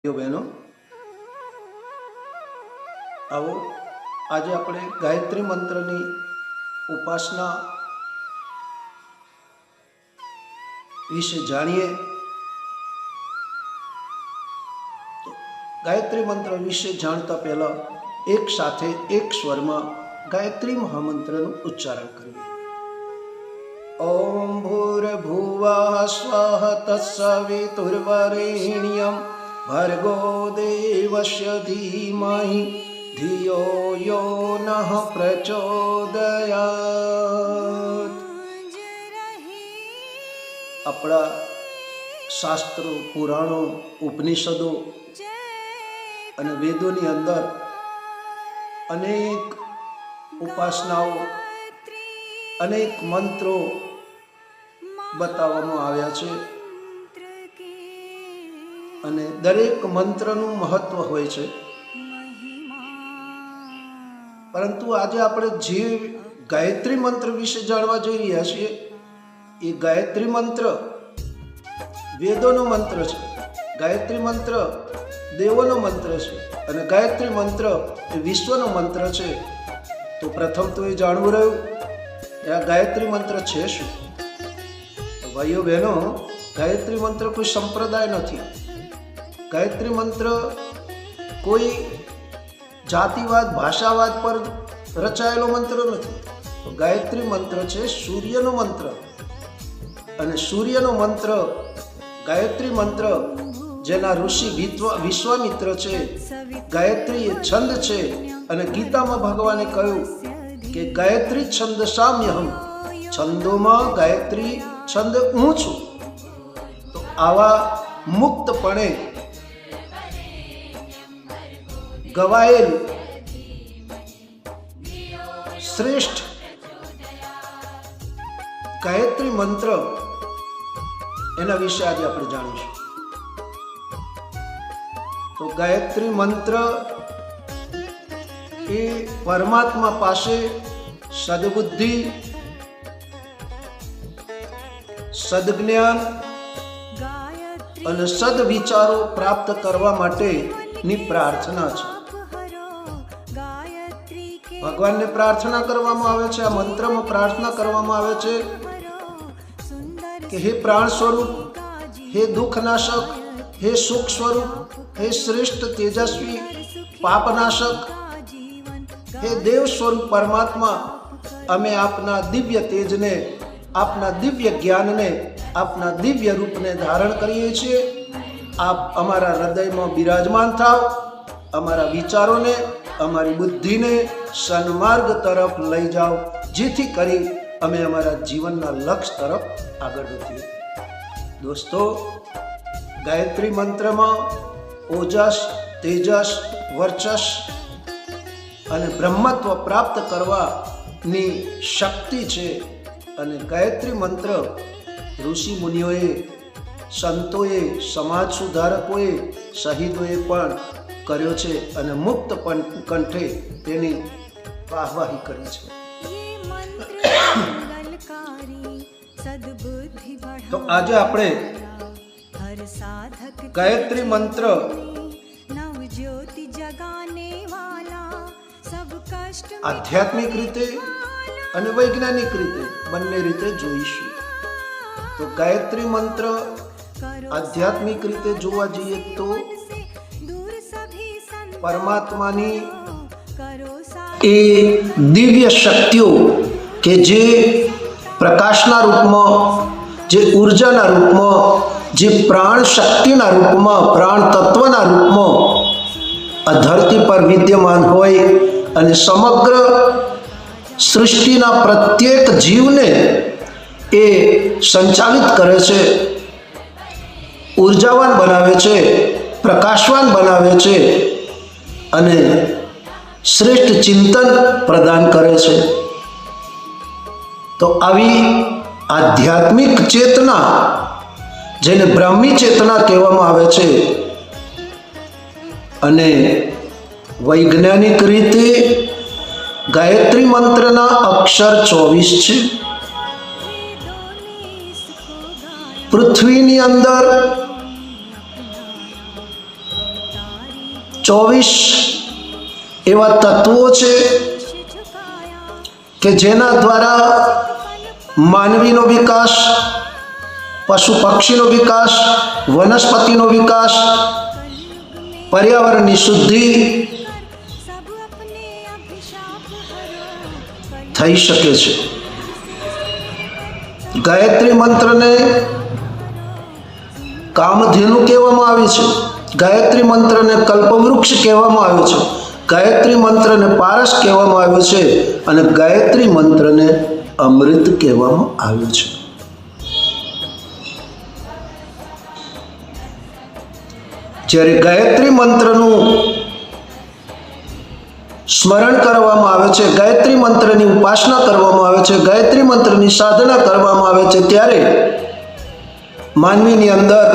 બહેનો, આવો આજે આપણે ગાયત્રી મંત્રની ઉપાસના વિશે જાણીએ. ગાયત્રી મંત્ર વિશે જાણતા પહેલા એક સાથે એક સ્વરમાં ગાયત્રી મહામંત્રનું ઉચ્ચારણ કરીએ. ઓમ ભૂર્ભુવઃ સ્વઃ તત્સવિતુર્વરેણ્યં ભર્ગો દેવસ્ય ધીમહિ ધિયો યો નઃ પ્રચોદયાત. આપણા શાસ્ત્રો, પુરાણો, ઉપનિષદો અને વેદોની અંદર અનેક ઉપાસનાઓ, અનેક મંત્રો બતાવવામાં આવ્યા છે અને દરેક મંત્રનું મહત્વ હોય છે. પરંતુ આજે આપણે જે ગાયત્રી મંત્ર વિશે જાણવા જઈ રહ્યા છીએ એ ગાયત્રી મંત્ર વેદોનો મંત્ર છે, ગાયત્રી મંત્ર દેવોનો મંત્ર છે અને ગાયત્રી મંત્ર એ વિશ્વનો મંત્ર છે. તો પ્રથમ તો એ જાણવું રહ્યું કે આ ગાયત્રી મંત્ર છે શું. ભાઈઓ બહેનો, ગાયત્રી મંત્ર કોઈ સંપ્રદાય નથી. ગાયત્રી મંત્ર કોઈ જાતિવાદ, ભાષાવાદ પર રચાયેલો મંત્ર નથી. ગાયત્રી મંત્ર છે સૂર્યનો મંત્ર અને સૂર્યનો મંત્ર ગાયત્રી મંત્ર જેના ઋષિ વિશ્વામિત્ર છે. ગાયત્રી એ છંદ છે અને ગીતામાં ભગવાને કહ્યું કે ગાયત્રી છંદ સામ્યહમ, છંદોમાં ગાયત્રી છંદ હું છું. તો આવા મુક્તપણે ગવાયેલ શ્રેષ્ઠ ગાયત્રી મંત્ર એના વિશે આજે આપણે જાણીશું. તો ગાયત્રી મંત્ર એ પરમાત્મા પાસે સદબુદ્ધિ, સદજ્ઞાન અને સદવિચારો પ્રાપ્ત કરવા માટેની પ્રાર્થના છે. ભગવાનને પ્રાર્થના કરવામાં આવે છે, આ મંત્રમાં પ્રાર્થના કરવામાં આવે છે કે હે પ્રાણ સ્વરૂપ, હે દુઃખનાશક, હે સુખ સ્વરૂપ, હે શ્રેષ્ઠ તેજસ્વી પાપનાશક, હે દેવ સ્વરૂપ પરમાત્મા, અમે આપના દિવ્ય તેજને, આપના દિવ્ય જ્ઞાનને, આપના દિવ્ય રૂપને ધારણ કરીએ છીએ. આપ અમારા હૃદયમાં બિરાજમાન થાવ, અમારા વિચારોને, અમારી બુદ્ધિને સન્માર્ગ તરફ લઈ જાઓ, જેથી કરી અમે અમારા જીવનના લક્ષ્ય તરફ આગળ વધીએ. દોસ્તો, ગાયત્રી મંત્રમાં ઓજસ, તેજસ, વર્ચસ અને બ્રહ્મત્વ પ્રાપ્ત કરવાની શક્તિ છે. અને ગાયત્રી મંત્ર ઋષિ મુનિઓએ, સંતોએ, સમાજ સુધારકોએ, શહીદોએ પણ કર્યો છે અને મુક્ત કંઠે તેની વાહવાહી કરી છે. તો આજે આપણે ગાયત્રી મંત્ર આધ્યાત્મિક રીતે અને વૈજ્ઞાનિક રીતે બંને રીતે જોઈશું. તો ગાયત્રી મંત્ર આધ્યાત્મિક રીતે જોવા જઈએ તો પરમાત્માની એ દિવ્ય શક્તિઓ કે જે પ્રકાશના રૂપમાં, જે ઉર્જાના રૂપમાં, જે પ્રાણ શક્તિના રૂપમાં, પ્રાણ તત્વના રૂપમાં આ ધરતી પર વિદ્યમાન હોય અને સમગ્ર સૃષ્ટિના પ્રત્યેક જીવને એ સંચાલિત કરે છે, ઉર્જાવાન બનાવે છે, પ્રકાશવાન બનાવે છે અને શ્રેષ્ઠ ચિંતન પ્રદાન કરે છે. તો આવી આધ્યાત્મિક ચેતના, જેને બ્રાહ્મી ચેતના કહેવામાં આવે છે, અને વૈજ્ઞાનિક રીતે ગાયત્રી મંત્રના અક્ષર 24 છે. પૃથ્વીની અંદર 24 એવા તત્વો છે કે જેના દ્વારા માનવીનો વિકાસ, પશુ પક્ષીનો વિકાસ, વનસ્પતિનો વિકાસ, પર્યાવરણની શુદ્ધિ થઈ શકે છે. ગાયત્રી મંત્રને કામધેનુ કહેવામાં આવે છે, ગાયત્રી મંત્રને કલ્પવૃક્ષ કહેવામાં આવે છે, ગાયત્રી મંત્રને પારસ કહેવામાં આવ્યો છે અને ગાયત્રી મંત્રને અમૃત કહેવામાં આવ્યું છે. જ્યારે ગાયત્રી મંત્રનું સ્મરણ કરવામાં આવે છે, ગાયત્રી મંત્રની ઉપાસના કરવામાં આવે છે, ગાયત્રી મંત્રની સાધના કરવામાં આવે છે, ત્યારે માનવીની અંદર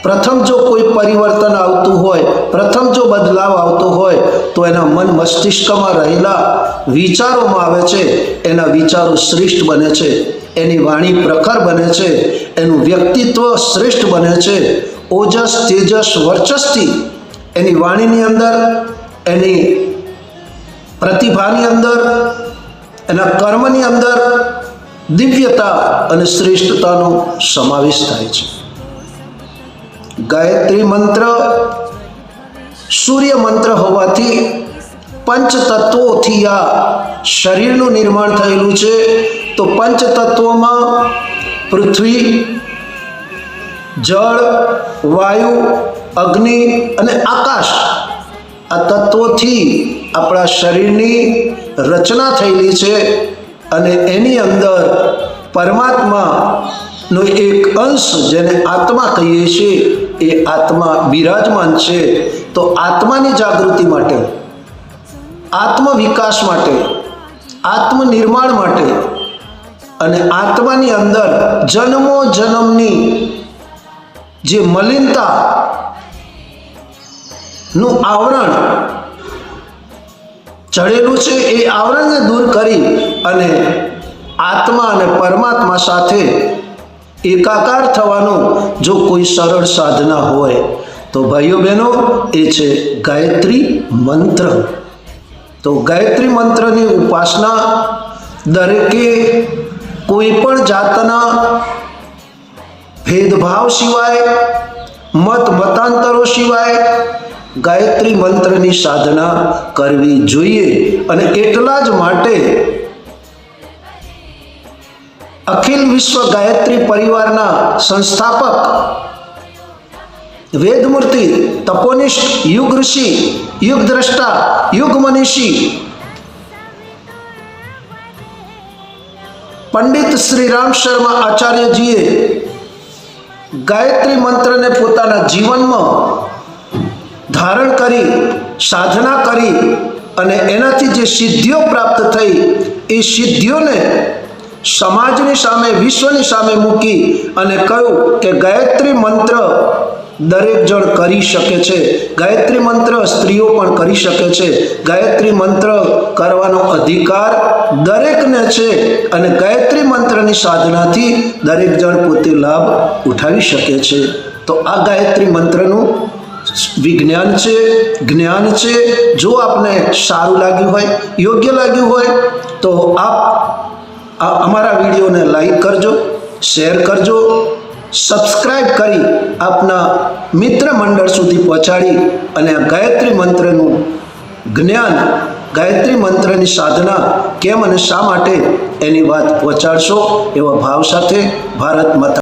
પ્રથમ જો કોઈ પરિવર્તન આવતું હોય, પ્રથમ જો બદલાવ આવતો હોય તો એના મન મસ્તિષ્કમાં રહેલા વિચારોમાં આવે છે. એના વિચારો શ્રેષ્ઠ બને છે, એની વાણી પ્રખર બને છે, એનું વ્યક્તિત્વ શ્રેષ્ઠ બને છે. ઓજસ, તેજસ, વર્ચસથી એની વાણીની અંદર, એની પ્રતિભાની અંદર, એના કર્મની અંદર દિવ્યતા અને શ્રેષ્ઠતાનો સમાવેશ થાય છે. ગાયત્રી મંત્ર સૂર્ય મંત્ર હોવાથી પંચ તત્વોથી આ શરીરનું નિર્માણ થયેલું છે. તો પંચ તત્વોમાં પૃથ્વી, જળ, વાયુ, અગ્નિ અને આકાશ, આ તત્વોથી આપણા શરીરની રચના થયેલી છે અને એની અંદર પરમાત્માનો એક અંશ જેને આત્મા કહીએ છીએ એ આત્મા બિરાજમાન છે. તો આત્માની જાગૃતિ માટે, આત્મવિકાસ માટે, આત્મનિર્માણ માટે અને આત્માની અંદર જન્મો જન્મની જે મલિનતા નું આવરણ ચડેલું છે એ આવરણને દૂર કરી અને આત્મા અને પરમાત્મા સાથે એકાકાર થવાનું જો કોઈ સરળ સાધના હોય તો ભાઈઓ બહેનો એ છે ગાયત્રી મંત્ર. તો ગાયત્રી મંત્રની ઉપાસના દરેકે કોઈ પણ જાતના ભેદભાવ સિવાય, મત મતાંતરો સિવાય ગાયત્રી મંત્રની સાધના કરવી જોઈએ. અને એટલા જ માટે અખિલ વિશ્વ ગાયત્રી પરિવારના સંસ્થાપક, વેદમૂર્તિ, તપોનિષ્ઠ, યુગ ઋષિ, યુગ દ્રષ્ટા, યુગ મનીષી પંડિત શ્રી રામ શર્મા આચાર્યજીએ ગાયત્રી મંત્રને પોતાના જીવનમાં ધારણ કરી, સાધના કરી અને એનાથી જે સિદ્ધિઓ પ્રાપ્ત થઈ એ સિદ્ધિઓને સમાજની સામે, વિશ્વની સામે મૂકી અને કહ્યું કે ગાયત્રી મંત્ર દરેક જણ કરી શકે છે, ગાયત્રી મંત્ર સ્ત્રીઓ પણ કરી શકે છે, ગાયત્રી મંત્ર કરવાનો અધિકાર દરેકને છે અને ગાયત્રી મંત્રની સાધનાથી દરેક જણ પોતે લાભ ઉઠાવી શકે છે. તો આ ગાયત્રી મંત્રનું વિજ્ઞાન છે, જ્ઞાન છે. જો આપને સારું લાગ્યું હોય, યોગ્ય લાગ્યું હોય તો આપ અમારા વિડીયોને લાઈક કરજો, શેર કરજો, સબસ્ક્રાઈબ કરી આપના મિત્ર મંડળ સુધી પહોંચાડી અને આ ગાયત્રી મંત્રનું જ્ઞાન, ગાયત્રી મંત્રની સાધના કેમ અને શા માટે એની વાત પહોંચાડશો એવા ભાવ સાથે ભારત માતા